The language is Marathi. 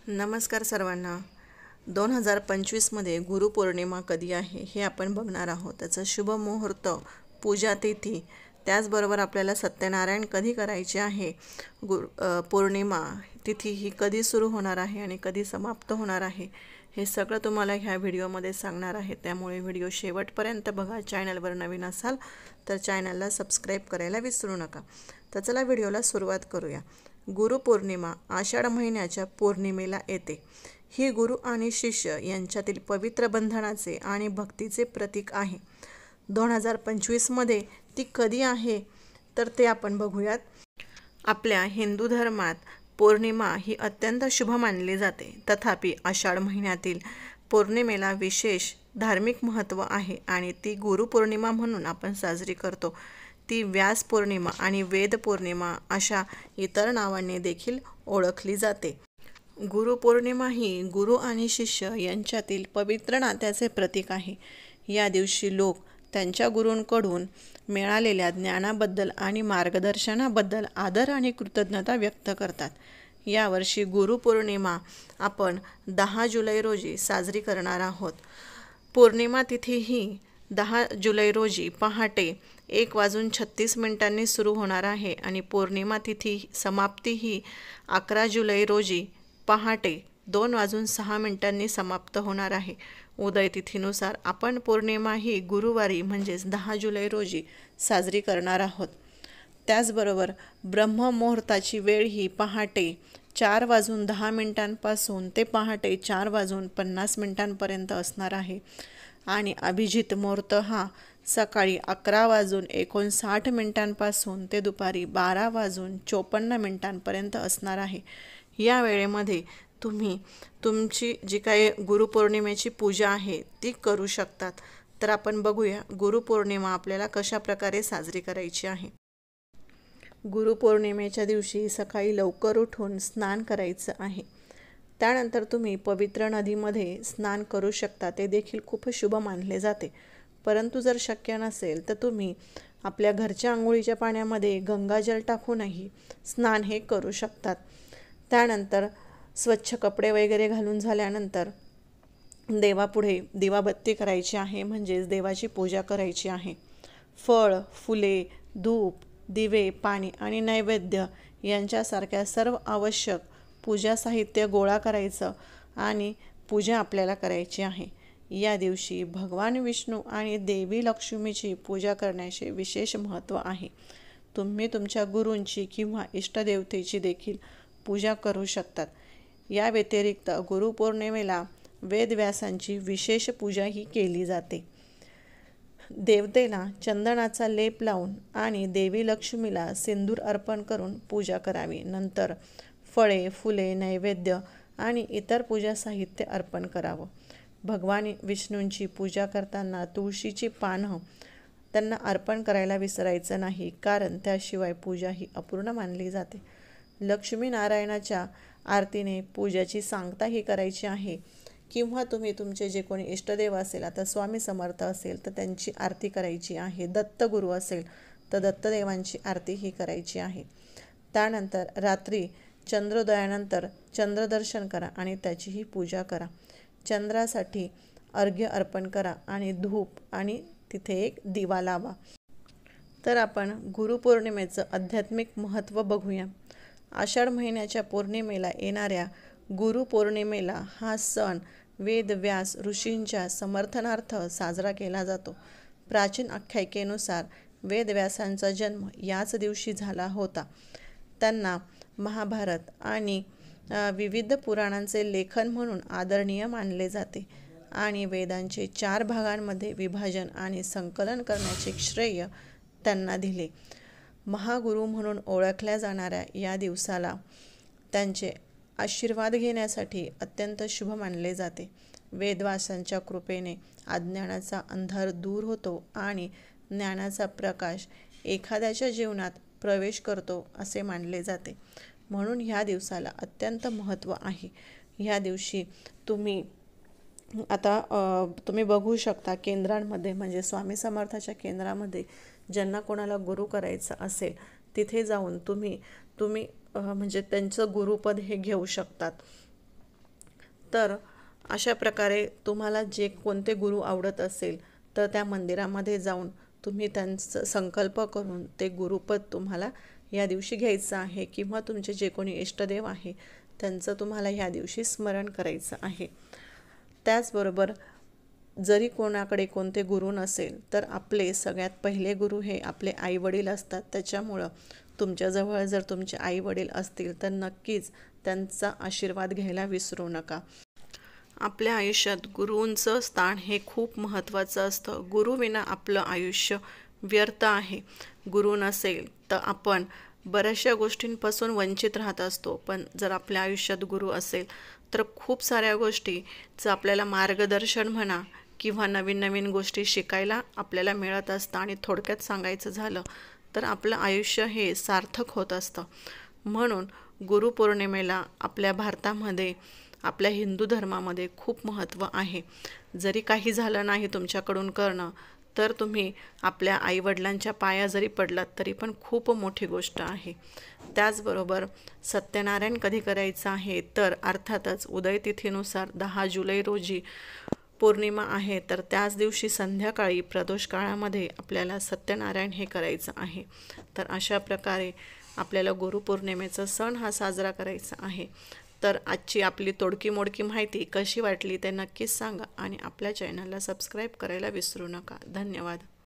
नमस्कार सर्वांना. 2025मध्ये गुरुपौर्णिमा कधी आहे हे आपण बघणार आहोत. त्याचा शुभ मुहूर्त, पूजा तिथी, त्याचबरोबर आपल्याला सत्यनारायण कधी करायचे आहे, पौर्णिमा तिथी ही कधी सुरू होणार आहे आणि कधी समाप्त होणार आहे, हे सगळं तुम्हाला ह्या व्हिडिओमध्ये सांगणार आहे. त्यामुळे व्हिडिओ शेवटपर्यंत बघा. चॅनलवर नवीन असाल तर चॅनलला सबस्क्राईब करायला विसरू नका. तर चला व्हिडिओला सुरुवात करूया. गुरुपौर्णिमा आषाढ महिन्याच्या पौर्णिमेला येते. ही गुरु आणि शिष्य यांच्यातील पवित्र बंधनाचे आणि भक्तीचे प्रतीक आहे. 2025मध्ये ती कधी आहे तर ते आपण बघूयात. आपल्या हिंदू धर्मात पौर्णिमा ही अत्यंत शुभ मानली जाते. तथापि आषाढ महिन्यातील पौर्णिमेला विशेष धार्मिक महत्त्व आहे आणि ती गुरुपौर्णिमा म्हणून आपण साजरी करतो. ती व्यास पौर्णिमा आणि वेद पौर्णिमा अशा इतर नावांनी देखील ओळखली जाते. गुरुपौर्णिमा ही गुरु आणि शिष्य यांच्यातील पवित्र नात्याचे प्रतीक आहे. या दिवशी लोक त्यांच्या गुरूंकडून मिळालेल्या ज्ञानाबद्दल आणि मार्गदर्शनाबद्दल आदर आणि कृतज्ञता व्यक्त करतात. यावर्षी गुरुपौर्णिमा आपण 10 जुलै रोजी साजरी करणार आहोत. पौर्णिमा तिथी ही 10 जुलै रोजी पहाटे 1:36 सुरू होणार आहे आणि पौर्णिमा तिथी समाप्ती ही 11 जुलै रोजी पहाटे 2:06 समाप्त होणार आहे. उदय तिथीनुसार आपण पौर्णिमा ही गुरुवारी म्हणजेच 10 जुलै रोजी साजरी करणार आहोत. त्याचबरोबर ब्रह्ममुहूर्ताची वेळ ही पहाटे 4:10 पासून ते पहाटे 4:50 असणार आहे आणि अभिजित मुहूर्त हा सकाळी 11:59 पासून ते दुपारी 12:54 असणार आहे. या वेळेमध्ये तुम्ही तुमची जी काही गुरुपौर्णिमेची पूजा आहे ती करू शकतात. तर आपण बघूया गुरुपौर्णिमा आपल्याला कशा प्रकारे साजरी करायची आहे. गुरुपौर्णिमेच्या दिवशी सकाळी लवकर उठून स्नान करायचं आहे. त्यानंतर तुम्ही पवित्र नदीमध्ये स्नान करू शकता. ते देखील खूप शुभ मानले जाते. परंतु जर शक्य नसेल तर तुम्ही आपल्या घरच्या आंघोळीच्या पाण्यामध्ये गंगाजल टाकूनही स्नान हे करू शकतात. त्यानंतर स्वच्छ कपडे वगैरे घालून झाल्यानंतर देवापुढे दिवाबत्ती करायची आहे, म्हणजेच देवाची पूजा करायची आहे. फळ, फुले, धूप, दिवे, पाणी आणि नैवेद्य यांच्यासारख्या सर्व आवश्यक पूजा साहित्य गोळा करायचं आणि पूजा आपल्याला करायची आहे. या दिवशी भगवान विष्णू आणि देवी लक्ष्मीची पूजा करण्याचे विशेष महत्त्व आहे. तुम्ही तुमच्या गुरूंची किंवा इष्टदेवतेची देखील पूजा करू शकतात. या व्यतिरिक्त गुरुपौर्णिमेला वेदव्यासांची विशेष पूजाही केली जाते. देवतेला चंदनाचा लेप लावून आणि देवी लक्ष्मीला सिंदूर अर्पण करून पूजा करावी. नंतर फळे, फुले, नैवेद्य आणि इतर पूजा साहित्य अर्पण करावं. भगवान विष्णूंची पूजा करताना तुळशीची पानं त्यांना अर्पण करायला विसरायचं नाही, कारण त्याशिवाय पूजा ही अपूर्ण मानली जाते. लक्ष्मीनारायणाच्या आरतीने पूजाची सांगताही करायची आहे किंवा तुम्ही तुमचे जे कोणी इष्टदेव असेल, आता स्वामी समर्थ असेल तर त्यांची आरती करायची आहे. दत्तगुरू असेल तर दत्तदेवांची आरतीही करायची आहे. त्यानंतर रात्री चंद्रोदयानंतर चंद्रदर्शन करा आणि त्याचीही पूजा करा. चंद्रासाठी अर्घ्य अर्पण करा आणि धूप आणि तिथे एक दिवा लावा. तर आपण गुरुपौर्णिमेचं आध्यात्मिक महत्त्व बघूया. आषाढ महिन्याच्या पौर्णिमेला येणाऱ्या गुरुपौर्णिमेला हा सण वेदव्यास ऋषींच्या समर्थनार्थ साजरा केला जातो. प्राचीन आख्यायिकेनुसार वेदव्यासांचा जन्म याच दिवशी झाला होता. त्यांना महाभारत आणि विविध पुराणांचे लेखन म्हणून आदरणीय मानले जाते आणि वेदांचे 4 भागांमध्ये विभाजन आणि संकलन करण्याचे श्रेय त्यांना दिले. महागुरू म्हणून ओळखल्या जाणाऱ्या या दिवसाला त्यांचे आशीर्वाद घेण्यासाठी अत्यंत शुभ मानले जाते. वेदव्यासांच्या कृपेने अज्ञानाचा अंधार दूर होतो आणि ज्ञानाचा प्रकाश एखाद्याच्या जीवनात प्रवेश करतो असे मानले जाते. म्हणून ह्या दिवसाला अत्यंत महत्त्व आहे. ह्या दिवशी तुम्ही बघू शकता केंद्रांमध्ये, म्हणजे स्वामी समर्थाच्या केंद्रामध्ये ज्यांना कोणाला गुरु करायचं असेल तिथे जाऊन तुम्ही म्हणजे त्यांचं गुरुपद हे घेऊ शकतात. तर अशा प्रकारे तुम्हाला जे कोणते गुरु आवडत असेल तर त्या मंदिरामध्ये जाऊन तुम्ही त्यांचं संकल्प करून ते गुरुपद तुम्हाला या दिवशी घ्यायचं आहे, किंवा तुमचे जे कोणी इष्टदेव आहे त्यांचं तुम्हाला ह्या दिवशी स्मरण करायचं आहे. त्याचबरोबर जरी कोणाकडे कोणते गुरु नसेल तर आपले सगळ्यात पहिले गुरु हे आपले आईवडील असतात. त्याच्यामुळं तुमच्याजवळ जर तुमचे आईवडील असतील तर नक्कीच त्यांचा आशीर्वाद घ्यायला विसरू नका. आपल्या आयुष्यात गुरूंचं स्थान हे खूप महत्त्वाचं असतं. गुरुविना आपलं आयुष्य व्यर्थ आहे. गुरु नसेल तर आपण बऱ्याचशा गोष्टींपासून वंचित राहत असतो, पण जर आपल्या आयुष्यात गुरु असेल तर खूप साऱ्या गोष्टीचं आपल्याला मार्गदर्शन म्हणा किंवा नवीन नवीन गोष्टी शिकायला आपल्याला मिळत असतं. आणि थोडक्यात सांगायचं झालं तर आपलं आयुष्य हे सार्थक होत असतं. म्हणून गुरुपौर्णिमेला आपल्या भारतामध्ये, आपल्या हिंदू धर्मामध्ये खूप महत्त्व आहे. जरी काही झालं नाही तुमच्याकडून करणं तर तुम्ही आपल्या आईवडिलांच्या पाया जरी पडलात तरी पण खूप मोठी गोष्ट आहे. त्याचबरोबर सत्यनारायण कधी करायचं आहे तर अर्थातच उदय तिथीनुसार 10 जुलै रोजी पौर्णिमा आहे, तर त्याच दिवशी संध्याकाळी प्रदोष काळामध्ये आपल्याला सत्यनारायण हे करायचं आहे. तर अशा प्रकारे आपल्याला गुरुपौर्णिमेचा सण हा साजरा करायचा आहे. तर आजची आपली तोडकी मोडकी माहिती कशी वाटली ते नक्कीच सांगा आणि आपल्या चॅनलला सबस्क्राईब करायला विसरू नका. धन्यवाद.